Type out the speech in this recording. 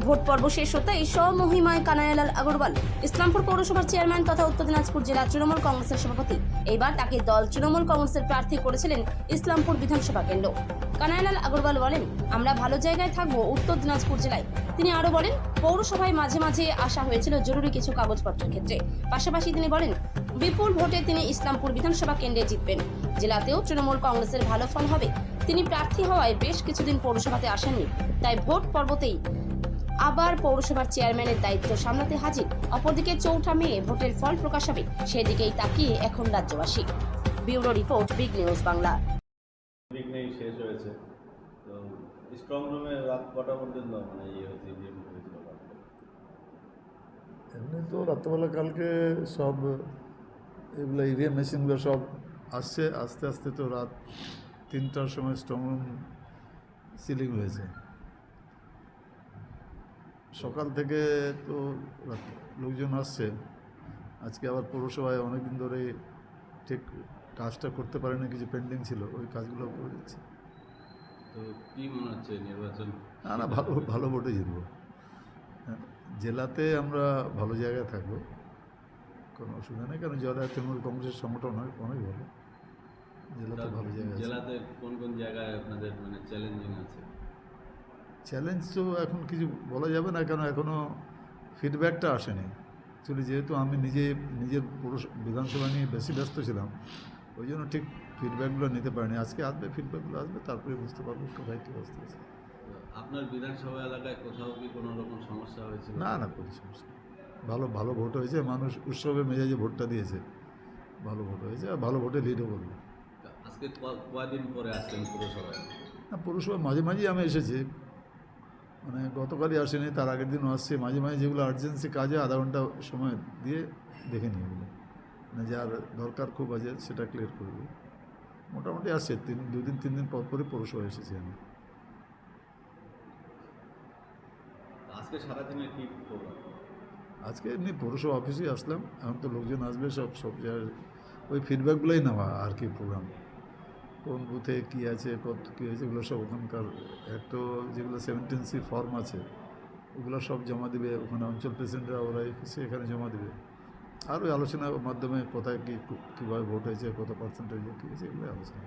Vote পর্ব শেষ হতেই স্বমহিমায় কানাইলাল আগরওয়াল ইসলামপুর পৌরসভার চেয়ারম্যান তথা উত্তর দিনাজপুর জেলা তৃণমূল কংগ্রেসের সভাপতি। এইবার তাকে দল তৃণমূল কংগ্রেসের প্রার্থী করেছিলেন ইসলামপুর বিধানসভা কেন্দ্র। কানাইলাল আগরওয়াল বলেন, আমরা ভালো জায়গায় থাকবো উত্তর দিনাজপুর জেলায়। তিনি আরো বলেন, পৌরসভায় মাঝে মাঝে আসা হয়েছিল জরুরি কিছু কাগজপত্রের ক্ষেত্রে। পাশাপাশি তিনি বলেন, বিপুল ভোটে তিনি ইসলামপুর বিধানসভা কেন্দ্রে জিতবেন। জেলাতেও তৃণমূল কংগ্রেসের ভালো ফল হবে। তিনি প্রার্থী হওয়ায় বেশ কিছুদিন পৌরসভাতে আসেননি, তাই ভোট পর্বতেই আবার পৌরসভার চেয়ারম্যানের দায়িত্ব সামলাতে হাজির। অপরদিকে 4 মে ভোটের ফল প্রকাশ হবে, সেদিকেই তাকিয়ে এখন রাজ্যবাসী। Bureau report, big news Bangla. বিঘ্নেই শেষ হয়েছে। তো স্ট্রং রুমে রাত কটা পর্যন্ত মানে হয়েছে ইভিএম হয়েছিল? এমনি তো রাত্রেবেলা কালকে সব এগুলো ইভিএম মেশিনগুলো সব আসছে, আস্তে আস্তে তো রাত 3টার সময় স্ট্রং রুম সিলিং হয়েছে। সকাল থেকে তো লোকজন আসছে। আজকে আবার পৌরসভায় অনেকদিন ধরে ঠিক কাজটা করতে পারেনি, কিছু পেন্ডিং ছিল, ওই কাজগুলো করে দিচ্ছে। তো কী মনে হচ্ছে নির্বাচন? না, ভালো ভালো ভোটে জিতব। জেলাতে আমরা ভালো জায়গায় থাকবো, কোনো অসুবিধা নেই, কারণ জেলায় তৃণমূল কংগ্রেসের সংগঠন অনেক ভালো। জেলাতে ভালো জায়গা আছে। জেলাতে কোন কোন জায়গায় আপনাদের মানে চ্যালেঞ্জিং আছে? চ্যালেঞ্জ তো এখন কিছু বলা যাবে না, কারণ এখনও ফিডব্যাকটা আসেনি। অ্যাকচুয়ালি যেহেতু আমি নিজের বিধানসভা নিয়ে বেশি ব্যস্ত ছিলাম, ওই জন্য ঠিক ফিডব্যাকগুলো নিতে পারিনি। আজকে আসবে, ফিডব্যাকগুলো আসবে, তারপরে বুঝতে পারবো কোথায় কী অবস্থা আছে। আপনার বিধানসভা এলাকায় কোথাও কি কোনো রকম সমস্যা হয়েছিল? না, কোনো সমস্যা নেই। ভালো ভোট হয়েছে, মানুষ উৎসবে মেজাজে ভোটটা দিয়েছে। ভালো ভোট হয়েছে, আর ভালো ভোটে লিডও করবে। আজকে কয়দিন পরে আসলেন পুরসভায়? না, পৌরসভা মাঝে মাঝেই আমি এসেছি, মানে গতকালই আসেনি, তার আগের দিনও আসছে। মাঝে মাঝে যেগুলো আর্জেন্সি কাজে আধা ঘন্টা সময় দিয়ে দেখে নিই, এগুলো মানে যার দরকার খুব আছে সেটা ক্লিয়ার করবে। মোটামুটি আসছে 2-3 দিন পর পরই পৌরসভা এসেছি আমি। আজকে সারাদিনে কি প্রোগ্রাম? আজকে এমনি পৌরসভা অফিসেই আসলাম। এখন তো লোকজন আসবে, সব জায়গায় ওই ফিডব্যাকগুলোই নেওয়া আর কি প্রোগ্রাম। কোন বুথে কী আছে, কত কী হয়েছে, এগুলো সব ওখানকার একটু যেগুলো 17C ফর্ম আছে ওগুলো সব জমা দেবে ওখানে অঞ্চল প্রেসিডেন্টরা, ওরা এসে এখানে জমা দেবে। আর ওই আলোচনার মাধ্যমে কোথায় কীভাবে ভোট হয়েছে, কত পার্সেন্টেজ ভোট হয়েছে, এগুলো আলোচনা।